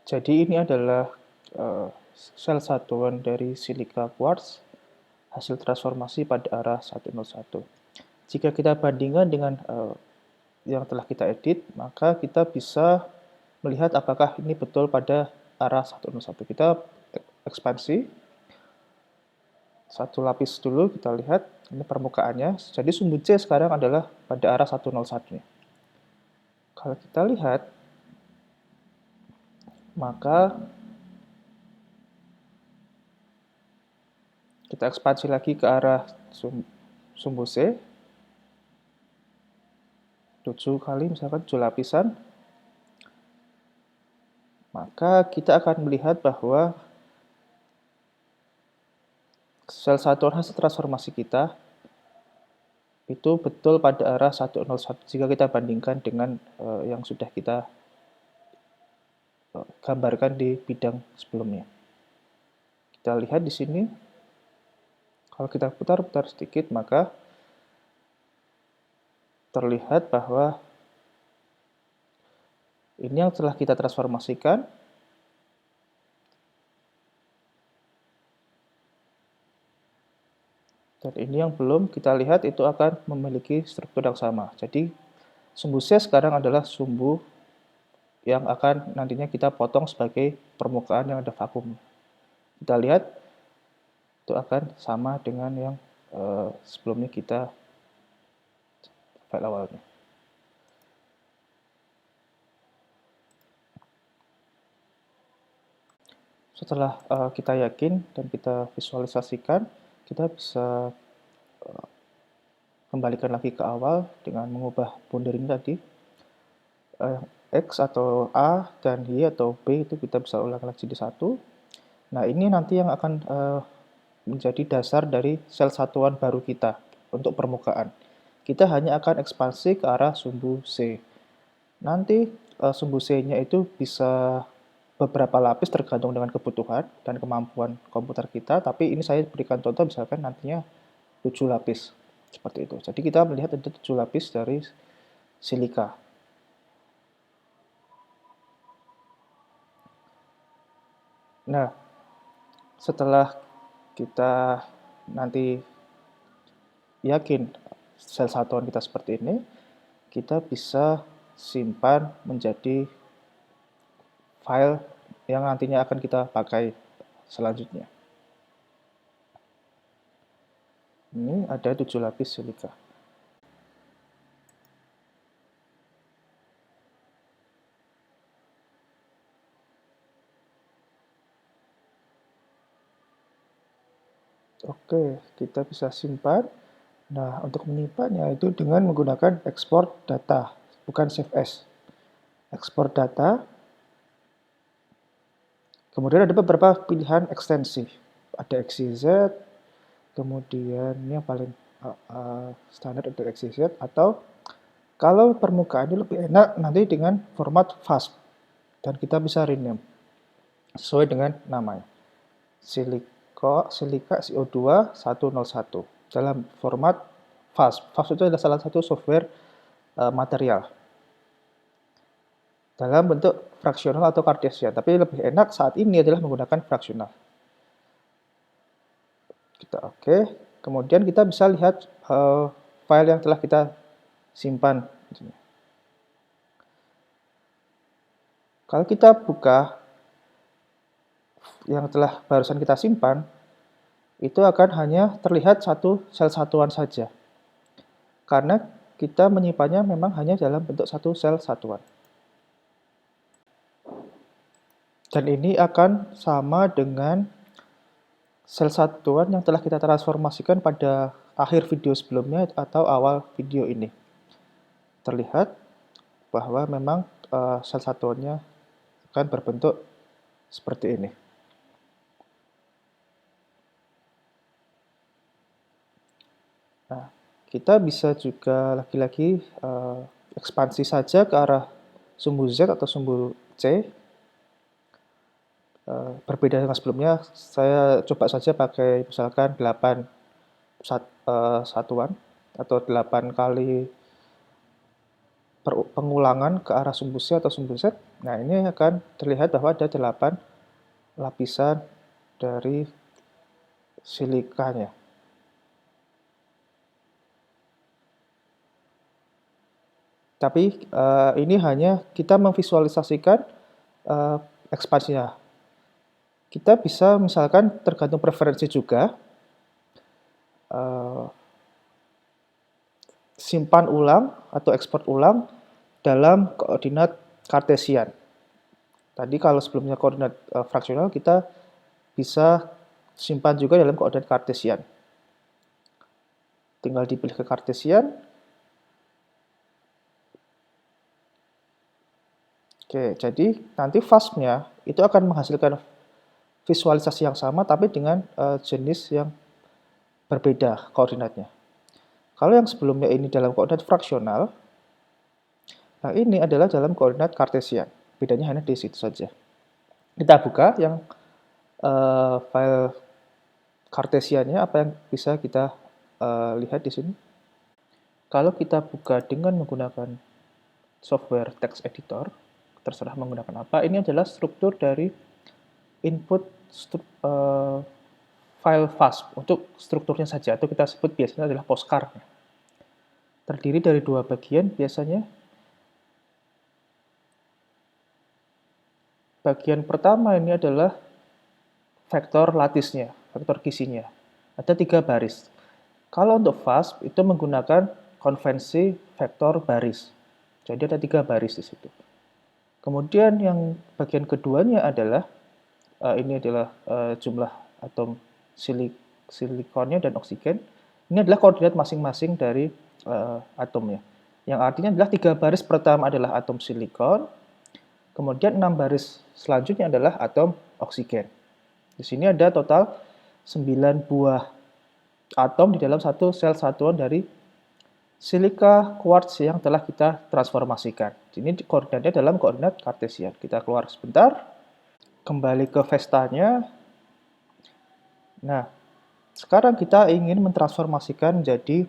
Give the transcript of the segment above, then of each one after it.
Jadi ini adalah sel satuan dari silika quartz hasil transformasi pada arah 101. Jika kita bandingkan dengan yang telah kita edit, maka kita bisa melihat apakah ini betul pada arah 101. Kita ekspansi satu lapis dulu, kita lihat ini permukaannya. Jadi sumbu C sekarang adalah pada arah 101. Kalau kita lihat, maka kita ekspansi lagi ke arah sumbu C, 7 kali, misalkan 7 lapisan, maka kita akan melihat bahwa sel satuan hasil transformasi kita itu betul pada arah 101 jika kita bandingkan dengan yang sudah kita gambarkan di bidang sebelumnya. Kita lihat di sini, kalau kita putar-putar sedikit, maka terlihat bahwa ini yang telah kita transformasikan. Dan ini yang belum kita lihat itu akan memiliki struktur yang sama. Jadi sumbu C sekarang adalah sumbu yang akan nantinya kita potong sebagai permukaan yang ada vakum. Kita lihat itu akan sama dengan yang sebelumnya kita file awalnya. Setelah kita yakin dan kita visualisasikan, kita bisa kembalikan lagi ke awal dengan mengubah boundary ini tadi. X atau A dan Y atau B itu kita bisa ulang lagi jadi 1. Nah, ini nanti yang akan menjadi dasar dari sel satuan baru kita untuk permukaan. Kita hanya akan ekspansi ke arah sumbu C. Nanti sumbu C-nya itu bisa beberapa lapis tergantung dengan kebutuhan dan kemampuan komputer kita, tapi ini saya berikan contoh misalkan nantinya 7 lapis, seperti itu. Jadi kita melihat ada 7 lapis dari silika. Nah, setelah kita nanti yakin sel satuan kita seperti ini, kita bisa simpan menjadi file yang nantinya akan kita pakai selanjutnya. Ini ada 7 lapis silika. Oke, kita bisa simpan. Nah, untuk menyimpannya itu dengan menggunakan export data, bukan save as. Export data. Kemudian ada beberapa pilihan ekstensi. Ada XYZ, kemudian ini yang paling standar untuk XYZ, atau kalau permukaan ini lebih enak nanti dengan format FAST. Dan kita bisa rename sesuai dengan namanya. Silika CO2 101 dalam format FAST. FAST itu adalah salah satu software material dalam bentuk fraksional atau kartesian, tapi lebih enak saat ini adalah menggunakan fraksional. Kita oke. Kemudian kita bisa lihat file yang telah kita simpan. Kalau kita buka yang telah barusan kita simpan, itu akan hanya terlihat satu sel satuan saja. Karena kita menyimpannya memang hanya dalam bentuk satu sel satuan. Dan ini akan sama dengan sel satuan yang telah kita transformasikan pada akhir video sebelumnya atau awal video ini. Terlihat bahwa memang sel satuannya akan berbentuk seperti ini. Nah, kita bisa juga lagi-lagi ekspansi saja ke arah sumbu Z atau sumbu C. Berbeda dengan sebelumnya, saya coba saja pakai misalkan 8 satuan atau 8 kali pengulangan ke arah sumbu C atau sumbu Z. Nah, ini akan terlihat bahwa ada 8 lapisan dari silikanya. Tapi ini hanya kita memvisualisasikan ekspansinya. Kita bisa misalkan tergantung preferensi juga, simpan ulang atau ekspor ulang dalam koordinat Kartesian. Tadi kalau sebelumnya koordinat fraksional, kita bisa simpan juga dalam koordinat Kartesian. Tinggal dipilih ke Kartesian. Oke, jadi nanti FASP-nya itu akan menghasilkan visualisasi yang sama tapi dengan jenis yang berbeda koordinatnya. Kalau yang sebelumnya ini dalam koordinat fraksional, yang ini adalah dalam koordinat Kartesian. Bedanya hanya di situ saja. Kita buka yang file Kartesiannya, apa yang bisa kita lihat di sini. Kalau kita buka dengan menggunakan software text editor, terserah menggunakan apa, ini adalah struktur dari input file FASP untuk strukturnya saja, atau kita sebut biasanya adalah postcard. Terdiri dari 2 bagian biasanya. Bagian pertama ini adalah vektor lattice-nya, vektor kisinya. Ada 3 baris. Kalau untuk FASP itu menggunakan konvensi vektor baris. Jadi ada 3 baris di situ. Kemudian yang bagian keduanya adalah ini adalah jumlah atom silikonnya dan oksigen. Ini adalah koordinat masing-masing dari atomnya. Yang artinya adalah 3 baris pertama adalah atom silikon, kemudian 6 baris selanjutnya adalah atom oksigen. Di sini ada total 9 buah atom di dalam satu sel satuan dari silika quartz yang telah kita transformasikan. Ini koordinatnya dalam koordinat Kartesian. Kita keluar sebentar, kembali ke Vestanya. Nah, sekarang kita ingin mentransformasikan menjadi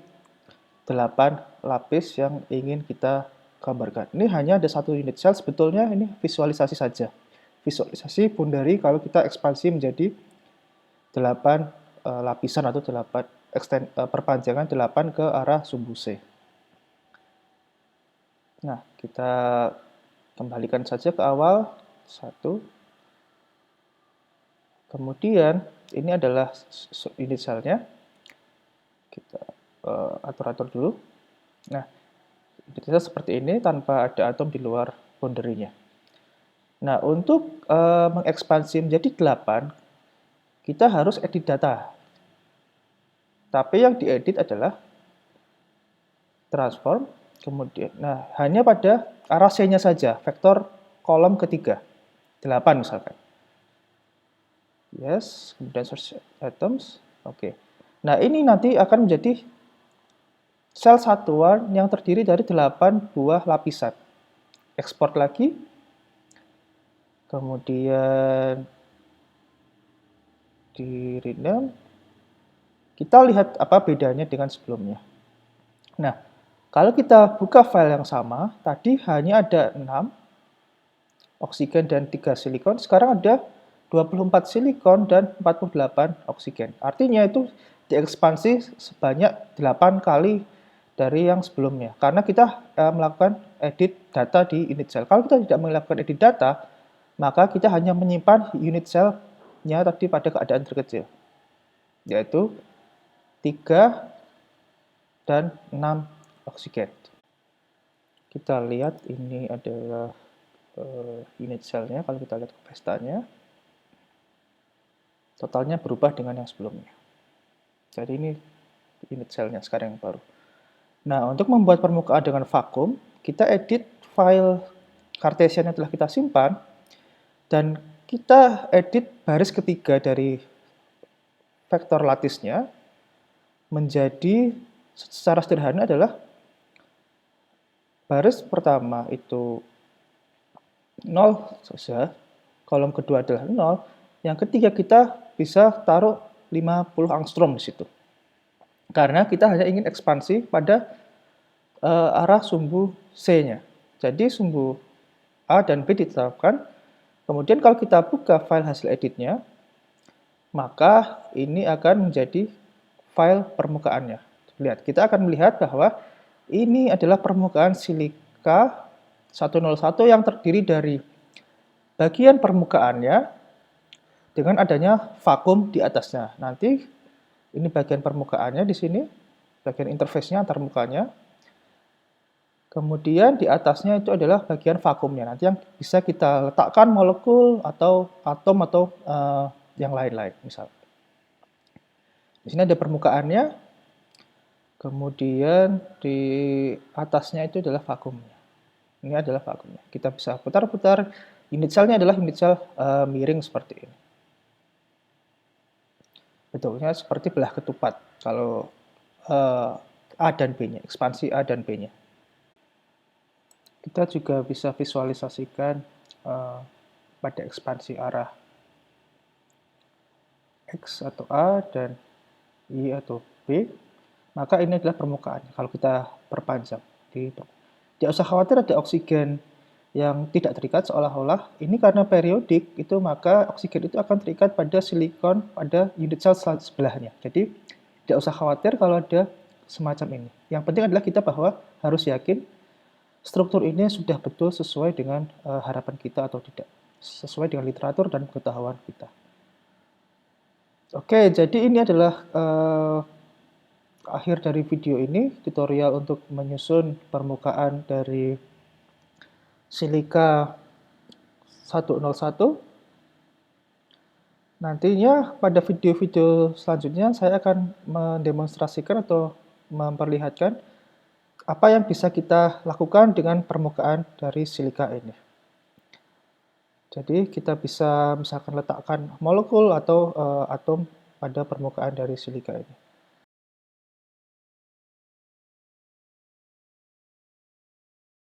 8 lapis yang ingin kita gambarkan. Ini hanya ada 1 unit sel, sebetulnya ini visualisasi saja. Visualisasi boundary kalau kita ekspansi menjadi 8 lapisan atau 8 perpanjangan 8 ke arah sumbu C. Nah, kita kembalikan saja ke awal, 1. Kemudian, ini adalah unit selnya. Kita atur-atur dulu. Nah, unit sel seperti ini tanpa ada atom di luar boundary-nya. Nah, untuk mengekspansi menjadi 8, kita harus edit data. Tapi yang diedit adalah transform, kemudian, nah hanya pada arah C-nya saja, vektor kolom ketiga, 8 misalkan. Yes, kemudian source atoms, oke. Nah ini nanti akan menjadi sel satuan yang terdiri dari 8 buah lapisan. Ekspor lagi, kemudian di rename. Kita lihat apa bedanya dengan sebelumnya. Nah, kalau kita buka file yang sama, tadi hanya ada 6 oksigen dan 3 silikon, sekarang ada 24 silikon dan 48 oksigen. Artinya itu diekspansi sebanyak 8 kali dari yang sebelumnya. Karena kita melakukan edit data di unit cell. Kalau kita tidak melakukan edit data, maka kita hanya menyimpan unit cell-nya tadi pada keadaan terkecil, yaitu 3 dan 6 oksigen. Kita lihat ini adalah unit selnya. Kalau kita lihat ke pestanya, totalnya berubah dengan yang sebelumnya. Jadi ini unit selnya sekarang yang baru. Nah, untuk membuat permukaan dengan vakum, kita edit file Cartesian yang telah kita simpan, dan kita edit baris ketiga dari vektor lattice-nya menjadi secara sederhana adalah baris pertama itu 0 saja, kolom kedua adalah 0, yang ketiga kita bisa taruh 50 angstrom di situ. Karena kita hanya ingin ekspansi pada arah sumbu C-nya. Jadi sumbu A dan B ditetapkan. Kemudian kalau kita buka file hasil editnya, maka ini akan menjadi file permukaannya. Lihat, kita akan melihat bahwa ini adalah permukaan silika 101 yang terdiri dari bagian permukaannya dengan adanya vakum di atasnya. Nanti ini bagian permukaannya di sini, bagian interface-nya antar mukanya. Kemudian di atasnya itu adalah bagian vakumnya. Nanti yang bisa kita letakkan molekul atau atom atau yang lain-lain, misal. Di sini ada permukaannya, kemudian di atasnya itu adalah vakumnya. Ini adalah vakumnya. Kita bisa putar-putar. Unit cell-nya adalah unit cell miring seperti ini. Bentuknya seperti belah ketupat kalau A dan B-nya, ekspansi A dan B-nya. Kita juga bisa visualisasikan pada ekspansi arah X atau A dan Y atau B, maka ini adalah permukaan. Kalau kita perpanjang, tidak usah khawatir ada oksigen yang tidak terikat, seolah-olah ini karena periodik itu, maka oksigen itu akan terikat pada silikon pada unit cell sebelahnya. Jadi tidak usah khawatir kalau ada semacam ini. Yang penting adalah kita bahwa harus yakin struktur ini sudah betul sesuai dengan harapan kita atau tidak, sesuai dengan literatur dan pengetahuan kita. Oke, jadi ini adalah akhir dari video ini, tutorial untuk menyusun permukaan dari silika 101. Nantinya pada video-video selanjutnya saya akan mendemonstrasikan atau memperlihatkan apa yang bisa kita lakukan dengan permukaan dari silika ini. Jadi kita bisa misalkan letakkan molekul atau atom pada permukaan dari silika ini.